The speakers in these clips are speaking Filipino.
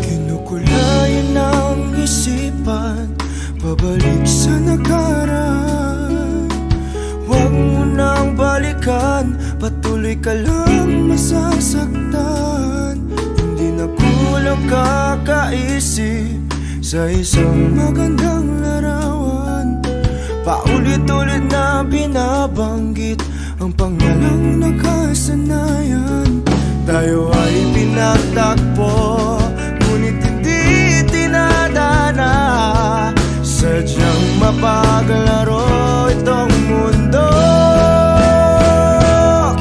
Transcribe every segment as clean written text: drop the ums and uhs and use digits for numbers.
Kinukulayan ang isipan, pabalik sa nakaraan. Huwag mo nang balikan, patuloy ka lang masasaktan. Hindi na kulang kakaisip sa isang magandang larawan. Paulit-ulit na binabanggit ang pangalang nakasanayan. Tayo ay pinagtagpo, ngunit hindi tinadana. Sadyang mapaglaro itong mundo.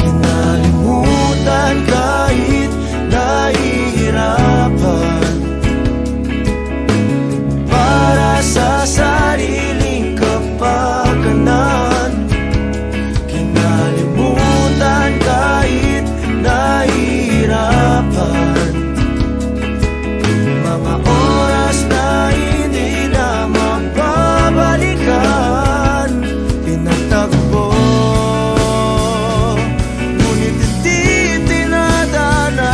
Kinalimutan kahit nahihirapan, para sa sariling kapakanan. Kinalimutan kahit nahihirapan, mga oras na hindi na mababalikan. Pinagtagpo, ngunit hindi tinadana.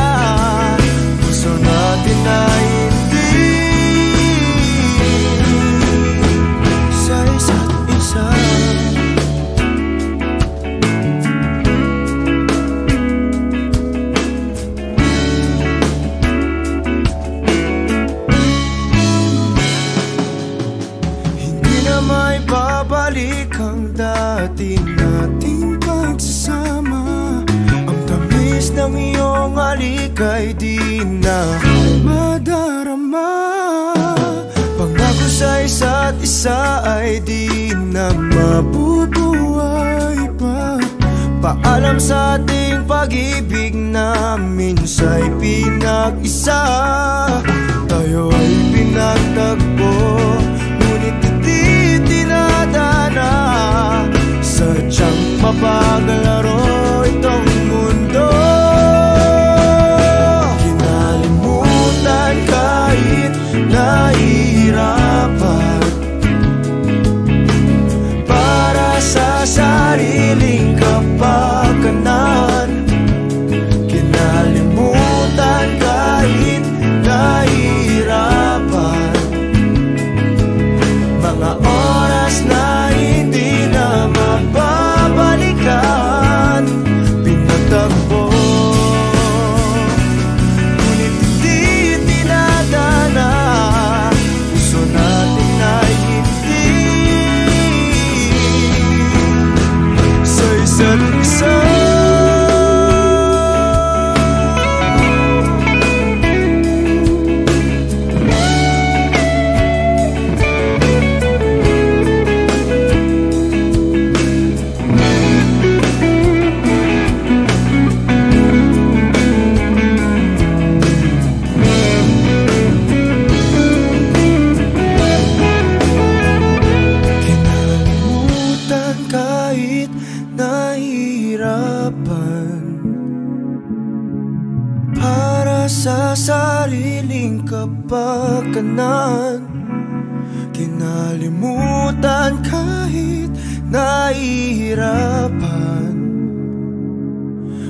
Puso natin na hindi sa isa't isa. May babalik ang dati nating pagsasama. Ang tamis ng iyong halik ay di na madarama. Pangako sa isa't isa ay di na mabubuhay pa. Paalam sa ating pag-ibig na minsa'y pinag-isa. Tayo ay pinagtagpo, ngunit hindi tinadana. Sadyang mapaglaro itong mundo. Kinalimutan kahit nahihirapan, para sa sariling kapakanan. Kinalimutan kahit nahihirapan, mga oras na hindi na mababalikan. Pinagtagpo, ngunit hindi tinadana. Puso natin ay hindi sa isa't isa. Kahit nahihirapan, para sa sariling kapakanan. Kinalimutan kahit nahihirapan,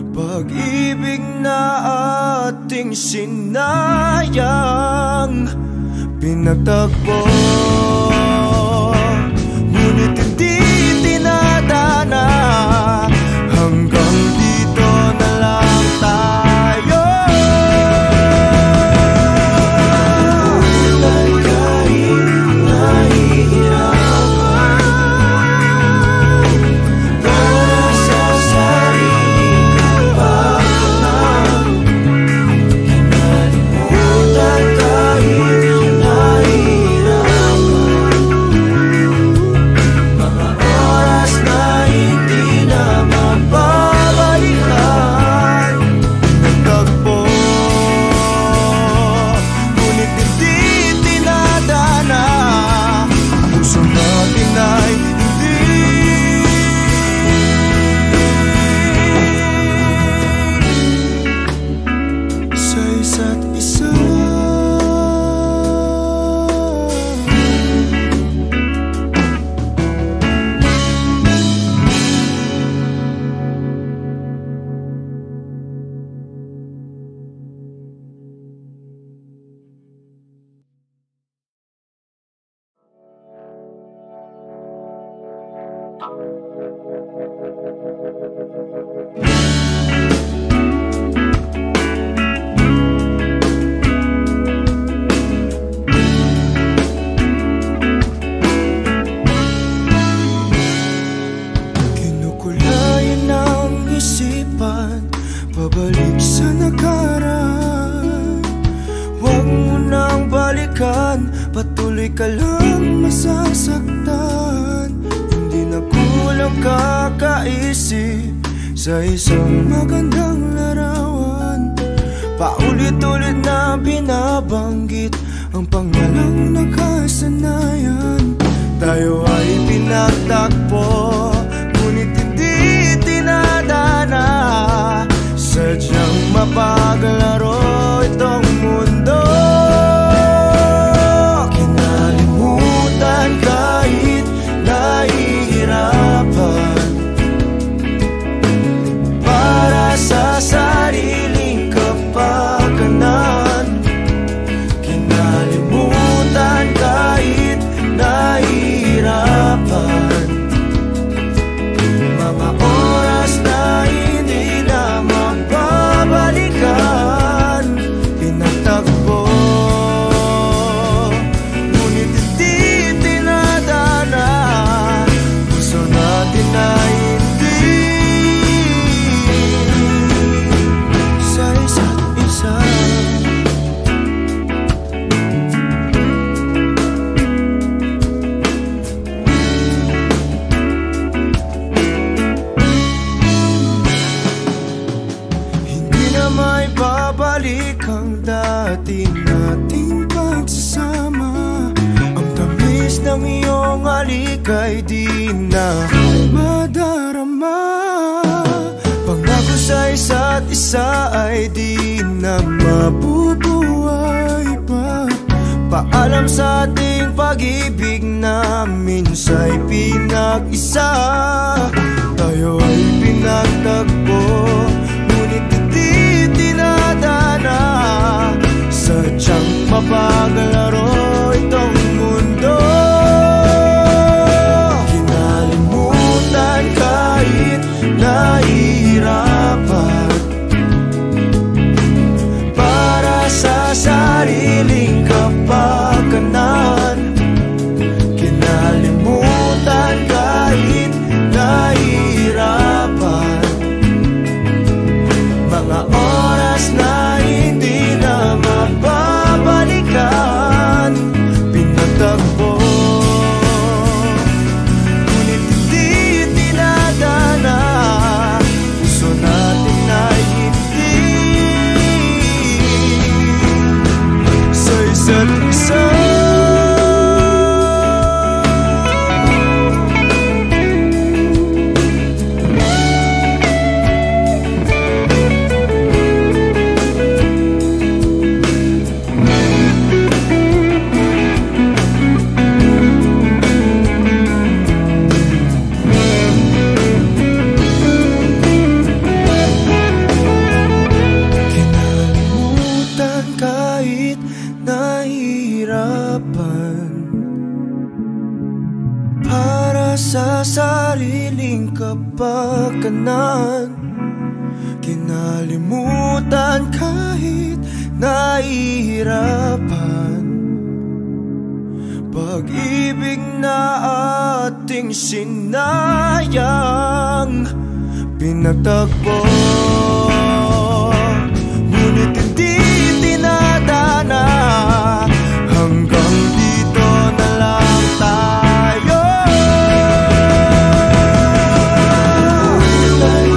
pag-ibig na ating sinayang. Pinagtagpo, ngunit hindi tinadana. Hanggang dito na lang tayo. Kahit nahihirapan, para sa sariling kapakanan. Kinalimutan kahit nahihirapan, mga oras na hindi pabalik sa nakaraan. Huwag mo nang balikan, patuloy ka lang masasaktan. Hindi na kulang kakaisip sa isang magandang larawan. Paulit-ulit na binabanggit ang pangalang nakasanayan. Tayo ay pinagtagpo, ngunit hindi tinadana. Sadyang mapaglaro itong mundo. Kinalimutan kahit nahihirapan, para sa sariling kapakanan. Kinalimutan kahit nahihirapan, mga oras na hindi na mababalikan. Pinagtagpo, ngunit hindi tinadana. Gusto natin na hindi sa isa't isa. May babalik ang dati nating pagsasama. Ang tamis ng iyong halik ay di na madarama. Pangako sa isa't isa ay di na mabubuhay pa. Paalam sa ating pag-ibig na minsa'y pinag-isa. Tayo ay pinagtagpo, ngunit hindi tinadana. Sadyang mapaglaro itong mundo. Kinalimutan kahit nahihirapan, para sa sariling kapakanan. Kinalimutan kahit nahihirapan, mga oras na hindi na mababalikan. Pinagtagpo, ngunit hindi tinadana. Gusto natin na hindi sa isa't isa. Kahit nahihirapan, para sa sariling kapakanan. Kinalimutan kahit nahihirapan, pag-ibig na ating sinayang. Pinagtagpo, ngunit hindi tinadana. Hanggang dito na lang tayo.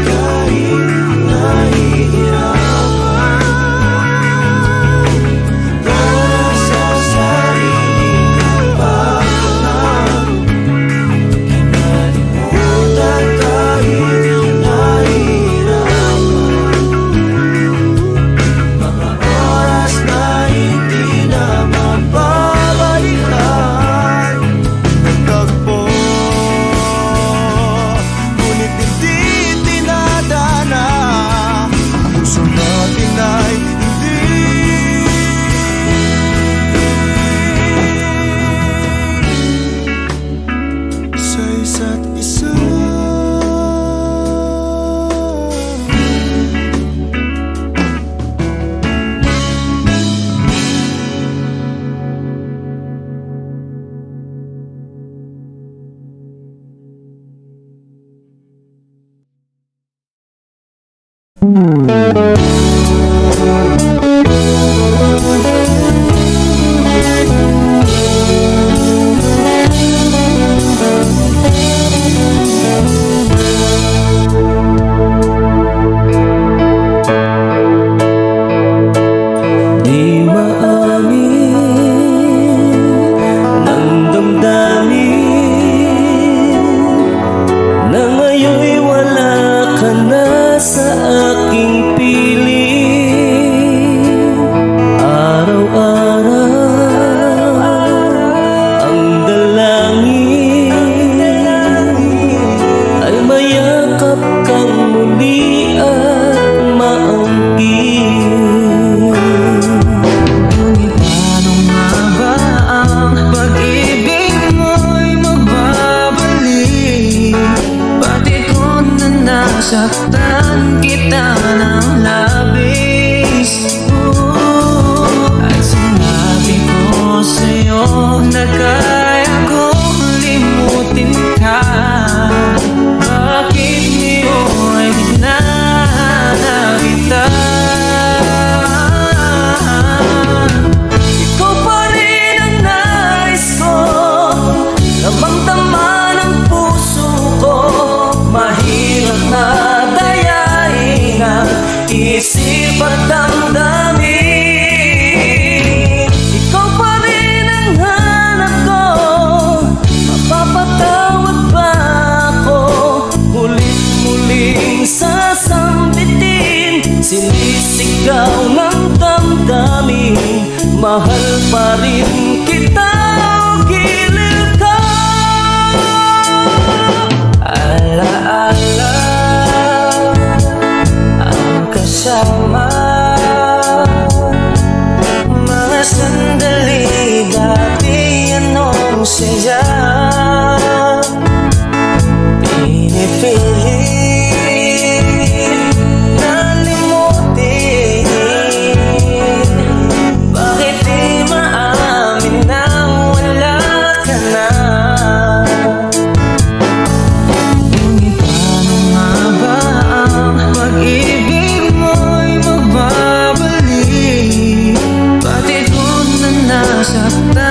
Kahit nahihirapan, para sa sariling kapakanan. Kinalimutan kahit nahihirapan, Saktan kita ng labis, at sinabi ko sa'yo na kaya kong limutin ka. Bakit ngayon hinana kita? Ikaw pa rin ang nais ko, damang-dama ng puso ko. Mahirap na isip at damdamin, ikaw pa rin ang hanap ko. Mapapatawad ba ako? Mulit-muling sasambitin, sinisigaw ng damdamin. Mahal pa rin kita o giliw ka. Alaala kasama mga sandali dati, anong saya pinipilit na limutin. Bakit di maamin na wala ka na? Ngunit paano nga ba ang pag-ibig nasaktan